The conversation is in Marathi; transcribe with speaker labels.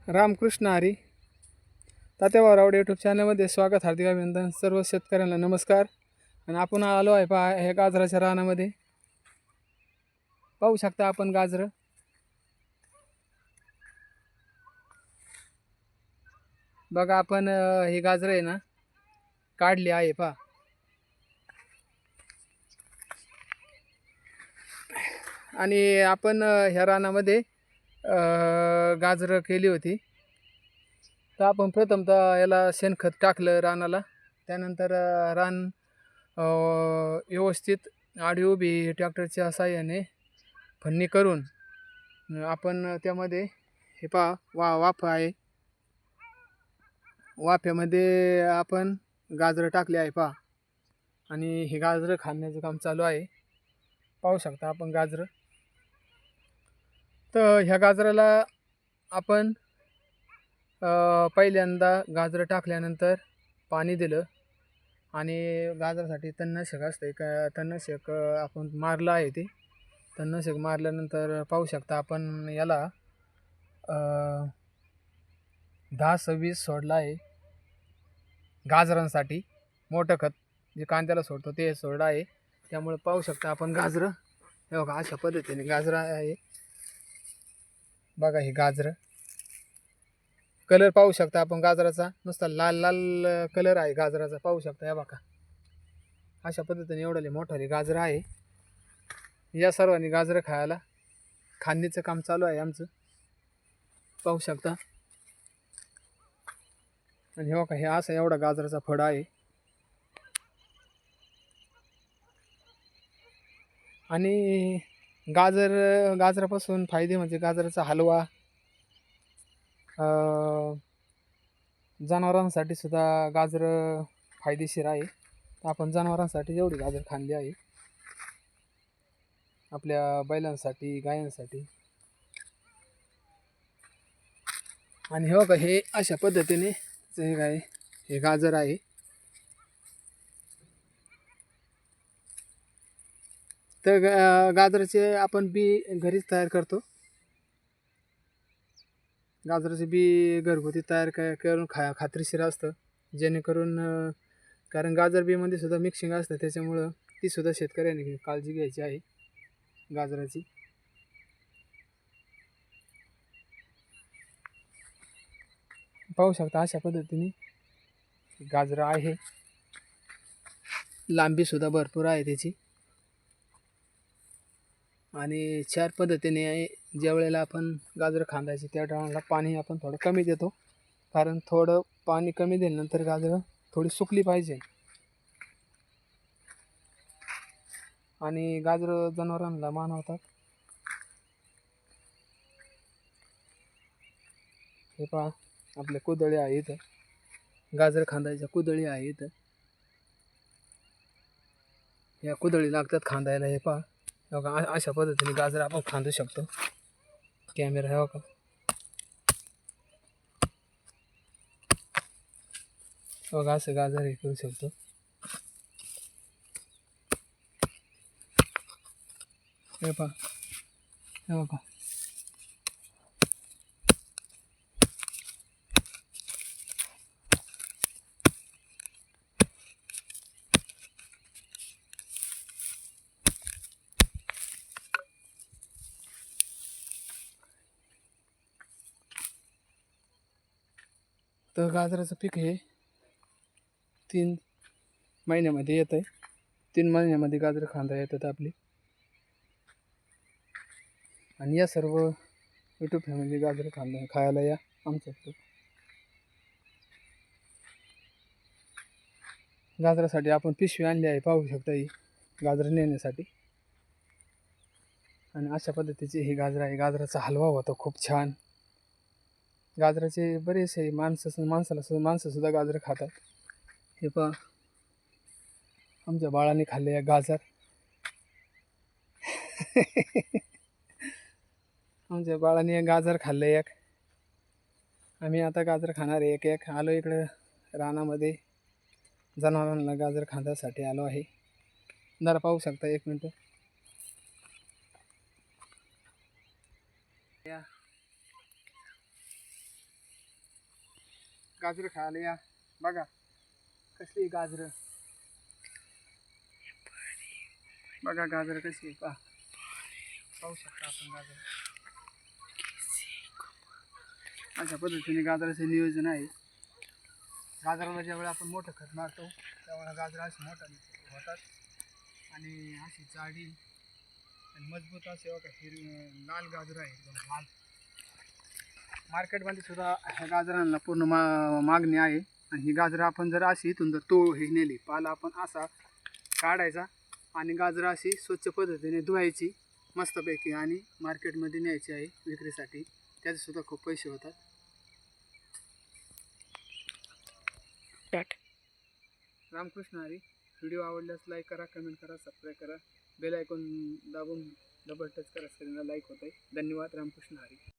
Speaker 1: रामकृष्ण हरी. तात्याभाऊ रावडे यूट्यूब चॅनलमध्ये स्वागत, हार्दिक अभिनंदन. सर्व शेतकऱ्यांना नमस्कार. आणि आपण आलो आहे पहा हे गाजराच्या रानामध्ये. पाहू शकता आपण गाजरं. बघा आपण ही गाजरं आहे ना काढली आहे पहा. आणि आपण ह्या रानामध्ये गाजरं केली होती. तर आपण प्रथमतः याला शेणखत टाकलं रानाला. त्यानंतर रान व्यवस्थित आडी उभी ट्रॅक्टरच्या साहाय्याने फन्नी करून आपण त्यामध्ये हे पहा वाफ आहे. वाफ्यामध्ये आपण गाजरं टाकले आहे पहा. आणि हे गाजरं खाण्याचं काम चालू आहे. पाहू शकता आपण गाजरं. तर ह्या गाजराला आपण पहिल्यांदा गाजरं टाकल्यानंतर पाणी दिलं. आणि गाजरासाठी तणनाशक असते का, तणनाशक आपण मारलं आहे. ते तणनाशक मारल्यानंतर पाहू शकता आपण याला 10-26 सोडला आहे गाजरांसाठी. मोठं खत जे कांद्याला सोडतो ते सोडलं आहे. त्यामुळे पाहू शकता आपण गाजरं हे बघा अशा पद्धतीने गाजरं आहे. बघा हे गाजरं. कलर पाहू शकता आपण गाजराचा नुसता लाल लाल कलर आहे गाजराचा. पाहू शकता हे बघा अशा पद्धतीने एवढे मोठाले गाजरं आहे. या सर्वांनी गाजरं खायला खांदीचं काम चालू आहे आमचं. पाहू शकता. आणि हे बघा हे असं एवढा गाजराचा फळ आहे. आणि गाजरापासून फायदे म्हणजे गाजराचा हलवा, जनावरांसाठी सुद्धा गाजरं फायदेशीर आहे. आपण जनावरांसाठी एवढी गाजर खाल्ली आहे. आपल्या बैलांसाठी, गायांसाठी. आणि हे बघा हे अशा पद्धतीने हे गाजर आहे. तर गाजराचे आपण बी घरीच तयार करतो. गाजराचे बी घरगुती तयार करून खात्रीशीर असतं. जेणेकरून कारण गाजर बीमध्ये सुद्धा मिक्सिंग असतं. त्याच्यामुळं ती सुद्धा शेतकऱ्यांनी काळजी घ्यायची आहे गाजराची. पाहू शकता अशा पद्धतीने गाजरं आहे. लांबी सुद्धा भरपूर आहे त्याची. आणि चार पद्धतीने आहे. ज्या वेळेला आपण गाजरं खांदायची त्या टायमाला पाणी आपण थोडं कमी देतो. कारण थोडं पाणी कमी दिल्यानंतर गाजरं थोडी सुकली पाहिजे. आणि गाजरं जनावरांना मानवतात. हे पहा आपल्या कुदळी आहे इथं. गाजर खांदायच्या कुदळी आहे इथं. या कुदळी लागतात खांदायला. हे पहा बघा अशा पद्धतीने गाजर आपण खांदू शकतो. कॅमेरा हे बघा. बघा असं गाजर हे करू शकतो. हे पहा हे बघा. तर गाजराचं पीक हे 3 महिन्यामध्ये येत आहे. 3 महिन्यामध्ये गाजर खांदा येतात आपली. आणि या सर्व यूट्यूब फॅमिली गाजर खायला या आमच्याकडे. गाजरासाठी आपण पिशवी आणली आहे. पाहू शकता ही गाजर नेण्यासाठी. आणि अशा पद्धतीची ही गाजर आहे. गाजराचा हलवा होतो खूप छान. गाजराचे बरेचसे माणसं सुद्धा गाजर खातात. हे पहा आमच्या बाळाने खाल्ले एक गाजर. आमच्या बाळाने एक गाजर खाल्लं एक. आम्ही आता गाजर खाणार आहे एक आलो इकडं रानामध्ये. जनावरांना गाजर खाण्यासाठी आलो आहे. जरा पाहू शकता 1 मिनटं. गाजरं खायला या. बघा कसली गाजरं, बघा गाजरं कशी आहे पहा. पाहू शकता आपण गाजरं. अशा पद्धतीने गाजराचं नियोजन आहे. गाजराला ज्यावेळी आपण मोठं खत मारतो त्यावेळेला गाजरं अशी मोठा होतात आणि अशी जाडी आणि मजबूत असे बघा लाल गाजरं आहे एकदम लाल. मार्केटमध्ये सुद्धा ह्या गाजरांना पूर्ण मागणी आहे. आणि ही गाजरं आपण जर अशी इथून जर हे नेली पाला आपण असा काढायचा आणि गाजरं अशी स्वच्छ पद्धतीने धुवायची मस्तपैकी आणि मार्केटमध्ये न्यायची आहे विक्रीसाठी. त्याचे सुद्धा खूप पैसे होतात. रामकृष्ण हरी. व्हिडिओ आवडल्यास लाईक करा, कमेंट करा, सबस्क्राईब करा, बेल आयकॉन दाबून डबल टच करा, स्क्रीनला लाईक होत आहे. धन्यवाद. रामकृष्ण हरी.